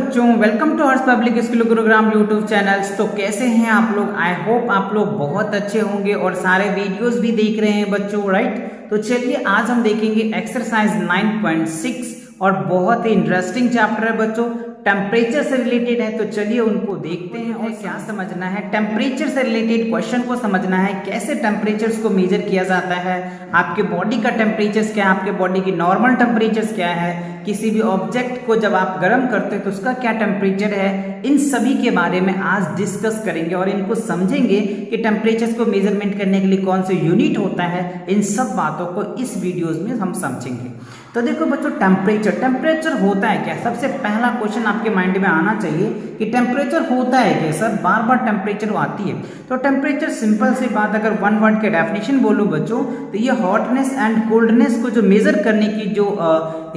बच्चों, welcome to Harsh public school Gurugram YouTube channels. तो कैसे हैं आप लोग? आई होप आप लोग बहुत अच्छे होंगे और सारे वीडियोस भी देख रहे हैं बच्चों, राइट। तो चलिए आज हम देखेंगे एक्सरसाइज 9.6 और बहुत ही इंटरेस्टिंग चैप्टर है बच्चों, टेम्परेचर से रिलेटेड है। तो चलिए उनको देखते हैं और क्या समझना है। टेम्परेचर से रिलेटेड क्वेश्चन को समझना है, कैसे टेम्परेचर्स को मेजर किया जाता है, आपके बॉडी का टेम्परेचर क्या है, आपके बॉडी की नॉर्मल टेम्परेचर क्या है, किसी भी ऑब्जेक्ट को जब आप गर्म करते हैं तो उसका क्या टेम्परेचर है, इन सभी के बारे में आज डिस्कस करेंगे और इनको समझेंगे कि टेम्परेचर को मेजरमेंट करने के लिए कौन से यूनिट होता है। इन सब बातों को इस वीडियोस में हम समझेंगे। तो देखो बच्चों, टेम्परेचर होता है क्या? सबसे पहला क्वेश्चन आपके माइंड में आना चाहिए कि टेम्परेचर होता है क्या सर? बार बार टेम्परेचर आती है। तो टेम्परेचर सिंपल सी बात, अगर वन वर्ड के डेफिनेशन बोलो बच्चों, तो ये हॉटनेस एंड कोल्डनेस को जो मेजर करने की जो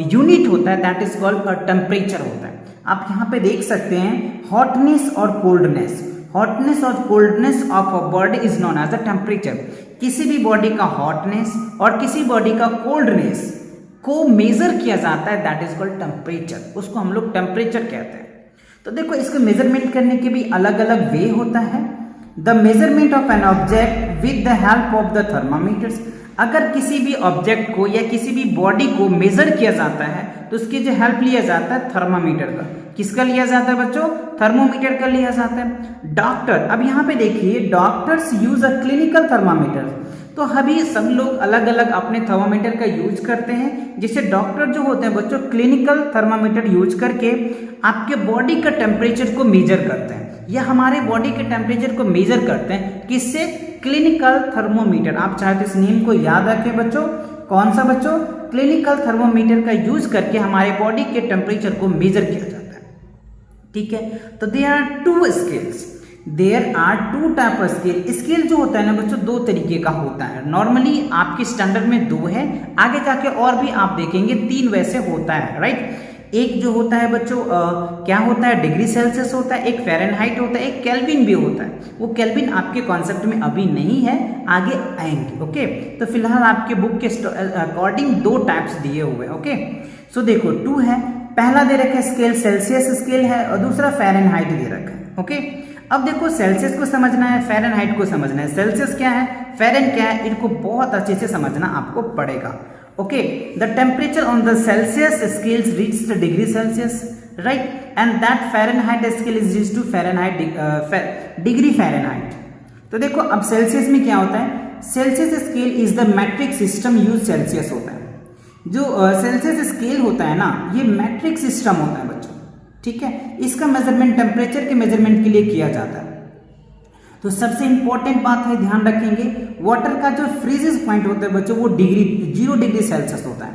यूनिट होता है दैट इज कॉल्ड टेम्परेचर होता है। आप यहाँ पे देख सकते हैं हॉटनेस और कोल्डनेस। हॉटनेस और coldness of a body is known as a temperature. किसी भी बॉडी का हॉटनेस और किसी बॉडी का कोल्डनेस को मेजर किया जाता है, दैट इज कॉल्ड टेम्परेचर। उसको हम लोग टेम्परेचर कहते हैं। तो देखो, इसको मेजरमेंट करने के भी अलग अलग वे होता है। The measurement of an object with the help of the thermometers. अगर किसी भी ऑब्जेक्ट को या किसी भी बॉडी को मेजर किया जाता है तो उसकी जो हेल्प लिया जाता है थर्मामीटर का। किसका लिया जाता है बच्चों? थर्मोमीटर का लिया जाता है। डॉक्टर, अब यहाँ पे देखिए, doctors use a clinical thermometer. तो अभी सब लोग अलग अलग अपने थर्मामीटर का यूज करते हैं, जिससे डॉक्टर जो होते हैं बच्चों क्लिनिकल थर्मामीटर यूज करके आपके बॉडी का टेम्परेचर को मेजर करते हैं, या हमारे बॉडी के टेम्परेचर को मेजर करते हैं। किससे? Clinical thermometer. आप चाहे तो इस नेम को याद रखें बच्चों। कौन सा बच्चों? क्लिनिकल थर्मोमीटर का यूज करके हमारे बॉडी के टेम्परेचर को मेजर किया जाता है, ठीक है। तो there are two scales, there are two type of scale. Scale जो होता है ना बच्चों, दो तरीके का होता है। नॉर्मली आपके स्टैंडर्ड में दो है, आगे जाके और भी आप देखेंगे तीन वैसे होता है, राइट। एक जो होता है बच्चों क्या होता है, डिग्री सेल्सियस होता है, एक फ़ारेनहाइट होता है, एक केल्विन भी होता है। वो केल्विन आपके कॉन्सेप्ट में अभी नहीं है, आगे आएंगे, ओके। तो फिलहाल आपके बुक के अकॉर्डिंग दो टाइप्स दिए हुए हैं, ओके। सो देखो, टू है, पहला दे रखा है स्केल सेल्सियस स्केल है और दूसरा फ़ारेनहाइट दे रखा है, ओके। अब देखो, सेल्सियस को समझना है, फ़ारेनहाइट को समझना है। सेल्सियस क्या है, फ़ारेन क्या है, इनको बहुत अच्छे से समझना आपको पड़ेगा, okay. The temperature on the Celsius scales reaches the degree Celsius, right, and that Fahrenheit scale is reached to degree Fahrenheit. तो देखो, अब सेल्सियस में क्या होता है, Celsius scale is the matric system use Celsius होता है। जो सेल्सियस स्केल होता है ना, ये मैट्रिक सिस्टम होता है बच्चों, ठीक है। इसका मेजरमेंट टेम्परेचर के मेजरमेंट के लिए किया जाता है। तो सबसे इंपॉर्टेंट बात है, ध्यान रखेंगे, वाटर का जो फ्रीजेस पॉइंट होता है बच्चों वो 0 डिग्री सेल्सियस होता है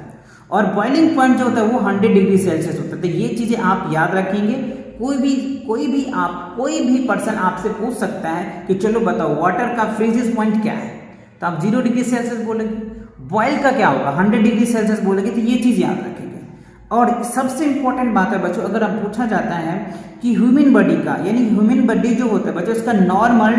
और बॉइलिंग पॉइंट जो होता है वो 100 डिग्री सेल्सियस होता है। तो ये चीजें आप याद रखेंगे। कोई भी पर्सन आपसे पूछ सकता है कि चलो बताओ वाटर का फ्रीजेस पॉइंट क्या है, तो आप 0 डिग्री सेल्सियस बोलेंगे। बॉयल का क्या होगा, 100 डिग्री सेल्सियस बोलेंगे। तो ये चीज याद रखेंगे। और सबसे इंपॉर्टेंट बात है बच्चों, अगर आप पूछा जाता है कि ह्यूमन बॉडी का, यानी ह्यूमन बॉडी जो होता है बच्चों, इसका नॉर्मल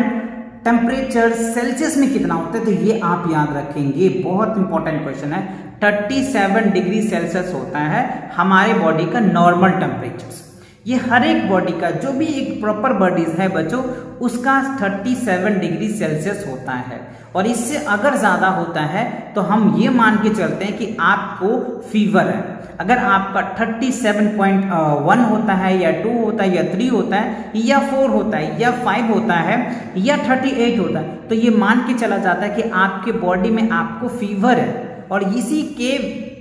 टेम्परेचर सेल्सियस में कितना होता है, तो ये आप याद रखेंगे। बहुत इंपॉर्टेंट क्वेश्चन है। 37 डिग्री सेल्सियस होता है हमारे बॉडी का नॉर्मल टेम्परेचर। ये हर एक बॉडी का, जो भी एक प्रॉपर बॉडीज है बच्चों, उसका 37 डिग्री सेल्सियस होता है। और इससे अगर ज्यादा होता है तो हम ये मान के चलते हैं कि आपको फीवर है। अगर आपका 37.1 होता है या 2 होता है या 3 होता है या 4 होता है या 5 होता है या 38 होता है, तो ये मान के चला जाता है कि आपके बॉडी में आपको फीवर है। और इसी के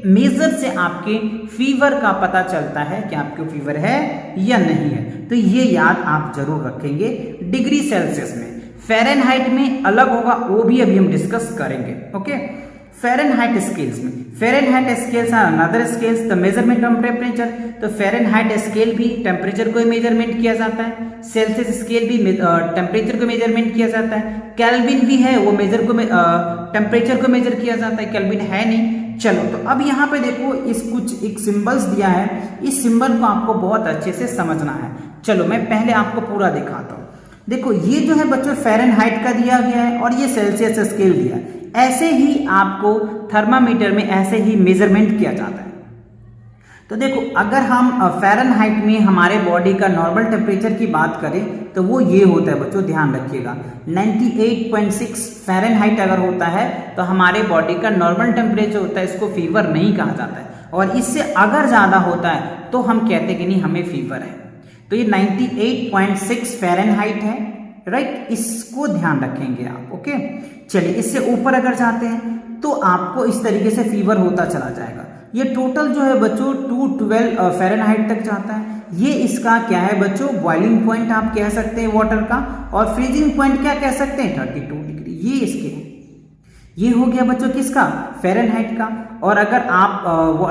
मेजर से आपके फीवर का पता चलता है कि आपको फीवर है या नहीं है। तो ये याद आप जरूर रखेंगे। डिग्री सेल्सियस में, फ़ारेनहाइट में अलग होगा, वो भी अभी हम डिस्कस करेंगे, ओके। फ़ारेनहाइट स्केल्स में, Fahrenheit scales are another scales the measurement of temperature. तो फ़ारेनहाइट स्केल भी टेम्परेचर को मेजरमेंट किया जाता है। सेल्सियस स्केल भी टेम्परेचर को मेजरमेंट किया जाता है। केल्विन भी है, वो टेम्परेचर को मेजर किया जाता है। केल्विन है नहीं। चलो, तो अब यहाँ पे देखो, इस कुछ एक सिंबल्स दिया है, इस सिंबल को आपको बहुत अच्छे से समझना है। चलो मैं पहले आपको पूरा दिखाता हूँ। देखो, ये जो है बच्चों फ़ारेनहाइट का दिया गया है और ये सेल्सियस स्केल दिया है। ऐसे ही आपको थर्मामीटर में ऐसे ही मेजरमेंट किया जाता है। तो देखो अगर हम फ़ारेनहाइट में हमारे बॉडी का नॉर्मल टेम्परेचर की बात करें तो वो ये होता है बच्चों, ध्यान रखिएगा 98.6 फ़ारेनहाइट अगर होता है तो हमारे बॉडी का नॉर्मल टेम्परेचर होता है, इसको फीवर नहीं कहा जाता है। और इससे अगर ज़्यादा होता है तो हम कहते हैं कि नहीं हमें फीवर है। तो ये 98.6 फ़ारेनहाइट है, राइट, इसको ध्यान रखेंगे आप। ओके, चलिए इससे ऊपर अगर जाते हैं तो आपको इस तरीके से फीवर होता चला जाएगा। ये टोटल जो है बच्चों 212 फ़ारेनहाइट तक जाता है। ये इसका क्या है बच्चों, बॉइलिंग पॉइंट आप कह सकते हैं वाटर का, और फ्रीजिंग पॉइंट क्या कह सकते हैं 32 डिग्री। ये इसके ये हो गया बच्चों किसका, फ़ारेनहाइट का। और अगर आप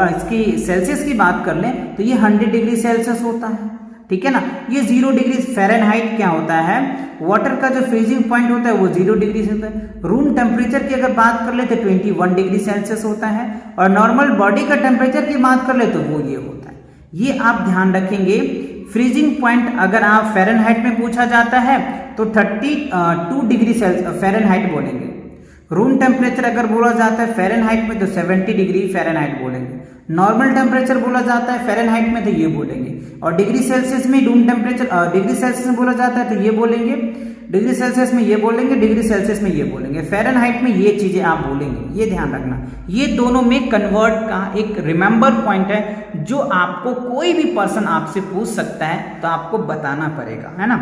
इसकी सेल्सियस की बात कर लें तो ये 100 डिग्री सेल्सियस होता है, ठीक है ना। ये 0 डिग्री फ़ारेनहाइट क्या होता है, वाटर का जो फ्रीजिंग पॉइंट होता है वो 0 डिग्री से होता है। रूम टेम्परेचर की अगर बात कर ले तो 21 डिग्री सेल्सियस होता है, और नॉर्मल बॉडी का टेम्परेचर की बात कर ले तो वो ये होता है। ये आप ध्यान रखेंगे। फ्रीजिंग पॉइंट अगर आप फ़ारेनहाइट में पूछा जाता है तो 32 डिग्री फ़ारेनहाइट बोलेंगे। रूम टेम्परेचर अगर बोला जाता है फ़ारेनहाइट में तो 70 डिग्री फ़ारेनहाइट बोलेंगे। नॉर्मल टेम्परेचर बोला जाता है फ़ारेनहाइट में तो ये बोलेंगे। और डिग्री सेल्सियस में रूम टेम्परेचर डिग्री सेल्सियस में बोला जाता है तो ये बोलेंगे, डिग्री सेल्सियस में ये बोलेंगे, डिग्री सेल्सियस में ये बोलेंगे। फ़ारेनहाइट में ये चीज़ें आप बोलेंगे, ये ध्यान रखना। ये दोनों में कन्वर्ट का एक रिमेंबर पॉइंट है जो आपको कोई भी पर्सन आपसे पूछ सकता है तो आपको बताना पड़ेगा, है ना,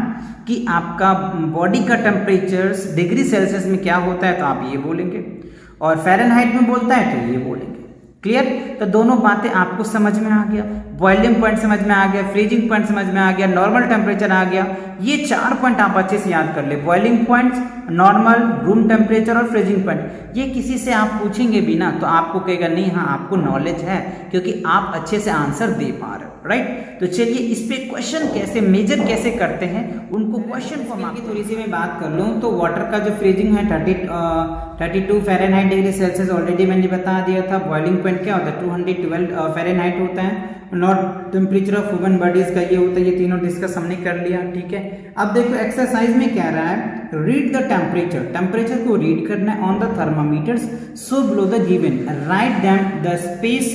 कि आपका बॉडी का टेम्परेचर डिग्री सेल्सियस में क्या होता है तो आप ये बोलेंगे, और फ़ारेनहाइट में बोलता है तो ये बोलेंगे। क्लियर, तो दोनों बातें आपको समझ में आ गया। बॉइलिंग पॉइंट समझ में आ गया, फ्रीजिंग पॉइंट समझ में आ गया, नॉर्मल टेम्परेचर आ गया। ये 4 पॉइंट आप अच्छे से याद कर ले, boiling point, normal, room temperature और फ्रीजिंग पॉइंट। ये किसी से आप पूछेंगे भी ना तो आपको कहेगा नहीं हाँ आपको नॉलेज है, क्योंकि आप अच्छे से आंसर दे पा रहे हो, राइट। तो चलिए इस पे क्वेश्चन कैसे मेजर कैसे करते हैं उनको क्वेश्चन फॉर्म की थोड़ी सी मैं बात कर लूँ तो वाटर का जो फ्रीजिंग है 32 फ़ारेनहाइट डिग्री सेल्सियस ऑलरेडी मैंने बता दिया था। बॉइलिंग पॉइंट क्या होता है 212 फ़ारेनहाइट होता है। Normal temperature of human bodies का ये होता है। ये तीनों डिस्कस हमने कर लिया, ठीक है। अब देखो एक्सरसाइज में क्या रहा है, रीड द टेम्परेचर, टेम्परेचर को रीड करना है on the thermometers so below the given, right that the space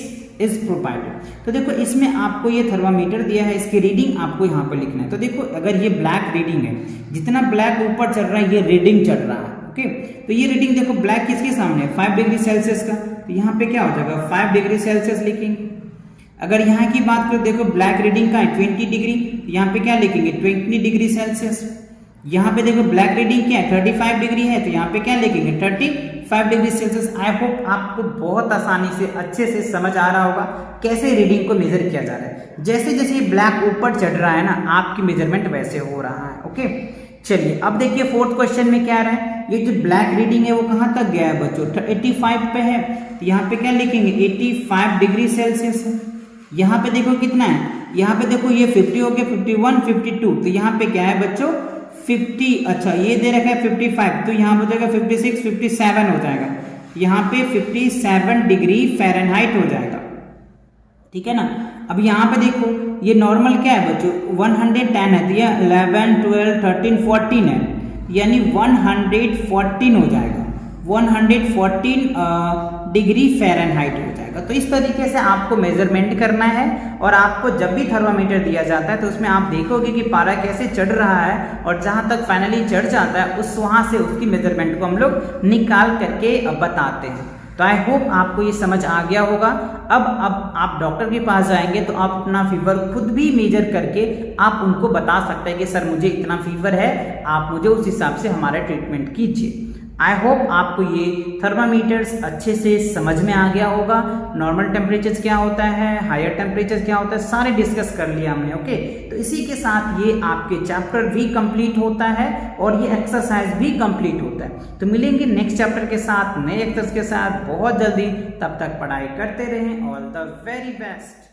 is provided. तो देखो इसमें आपको ये थर्मामीटर दिया है, इसकी रीडिंग आपको यहाँ पर लिखना है। तो देखो अगर ये ब्लैक रीडिंग है, जितना ब्लैक ऊपर चल रहा है ये रीडिंग चल रहा है, ओके। तो ये रीडिंग देखो ब्लैक किसके सामने है 5 डिग्री सेल्सियस का, तो यहाँ पे क्या हो जाएगा 5 डिग्री सेल्सियस लिखेंगे। अगर यहाँ की बात करो देखो ब्लैक रीडिंग का है 20 डिग्री, यहाँ पे क्या लिखेंगे 20 डिग्री सेल्सियस। यहाँ पे देखो ब्लैक रीडिंग क्या है 35 डिग्री है, तो यहाँ पे क्या लिखेंगे 35 डिग्री सेल्सियस। आई होप आपको बहुत आसानी से अच्छे से समझ आ रहा होगा कैसे रीडिंग को मेजर किया जा रहा है। जैसे जैसे ये ब्लैक ऊपर चढ़ रहा है ना आपकी मेजरमेंट वैसे हो रहा है, ओके। चलिए अब देखिए फोर्थ क्वेश्चन में क्या रहा है, ये जो ब्लैक रीडिंग है वो कहाँ तक गया है बच्चों 85 पे है, तो यहाँ पे क्या लिखेंगे 85 डिग्री सेल्सियस। यहाँ पे देखो कितना है, यहाँ पे देखो ये 50 हो गया 51 52, तो यहाँ पे क्या है बच्चों 50, अच्छा ये दे रखा है 55, तो यहाँ हो जाएगा 56 57 हो जाएगा। यहाँ पे 57 डिग्री फ़ारेनहाइट हो जाएगा, ठीक है ना। अब यहाँ पे देखो ये नॉर्मल क्या है बच्चों 110 है, तो ये 11 12 13 14 है, यानी 114 हो जाएगा, 114 डिग्री फ़ारेनहाइट हो जाएगा। तो इस तरीके से आपको मेजरमेंट करना है, और आपको जब भी थर्मामीटर दिया जाता है तो उसमें आप देखोगे कि पारा कैसे चढ़ रहा है, और जहाँ तक फाइनली चढ़ जाता है उस वहाँ से उसकी मेजरमेंट को हम लोग निकाल करके बताते हैं। तो आई होप आपको ये समझ आ गया होगा। अब आप डॉक्टर के पास जाएंगे तो आप अपना फीवर खुद भी मेजर करके आप उनको बता सकते हैं कि सर मुझे इतना फीवर है, आप मुझे उस हिसाब से हमारा ट्रीटमेंट कीजिए। आई होप आपको ये थर्मामीटर्स अच्छे से समझ में आ गया होगा। नॉर्मल टेम्परेचर क्या होता है, हायर टेम्परेचर क्या होता है, सारे डिस्कस कर लिया हमने, ओके। तो इसी के साथ ये आपके चैप्टर भी कंप्लीट होता है और ये एक्सरसाइज भी कंप्लीट होता है। तो मिलेंगे नेक्स्ट चैप्टर के साथ, नए एक्सरसाइज के साथ बहुत जल्दी। तब तक पढ़ाई करते रहें। All the very best.